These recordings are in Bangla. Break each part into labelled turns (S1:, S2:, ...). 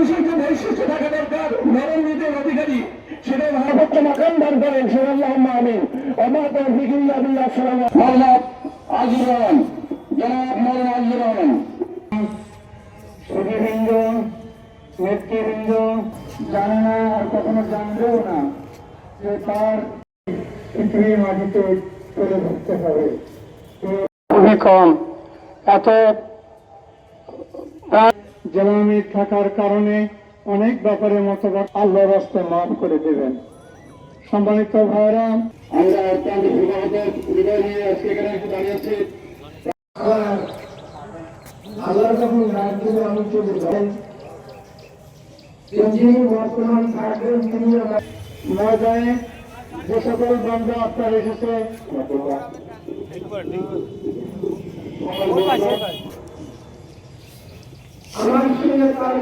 S1: মানুষের যে বৈশিষ্ট্য থাকা দরকার নরম নীতির অধিকারী সেটা ভারপক্ষ মাকান দান করেন সুরাল্লাহ আমিন আমার তৌফিক ইল্লা বিল্লাহ মাওলানা আজিজুর রহমান জনাব মাওলানা আজিজুর রহমান সুধীবৃন্দ নেতৃবৃন্দ জানে না আর কখনো জানবেও না যে তার পৃথিবীর মাটিতে চলে ধরতে হবে খুবই কম এত জেলামি থাকার কারণে অনেক ব্যাপারে মতবাদ আল্লাহর রাস্তায় মাফ করে দেবেন। সম্মানিত ভাইরা, আমরা অত্যন্ত বিদায় নিয়ে আজকে এখানে একটু দাঁড়িয়েছি। আল্লাহ যখন রাজ্যে আমি চলে যাই যিনি বর্তমান থাকবেন তিনি মজায় যে সকল বন্ধু আপনার এসেছে আমার সঙ্গে তার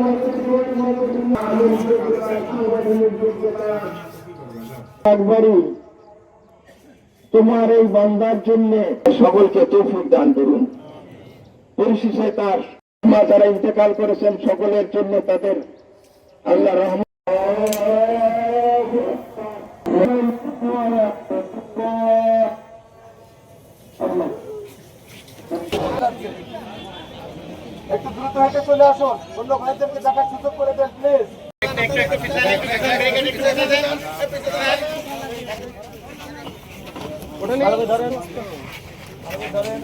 S1: একবারই তোমার এই বান্দার জন্য সকলকে তৌফিক দান করুন। পরিশেষে তার মা যারা ইন্তেকাল করেছেন সকলের জন্য তাদের আল্লাহ রহমত
S2: একটু দ্রুত হেঁটে চলে আসুন, অন্য ভাইদেরকে দেখার সুযোগ করে দেন প্লিজ। ধরেন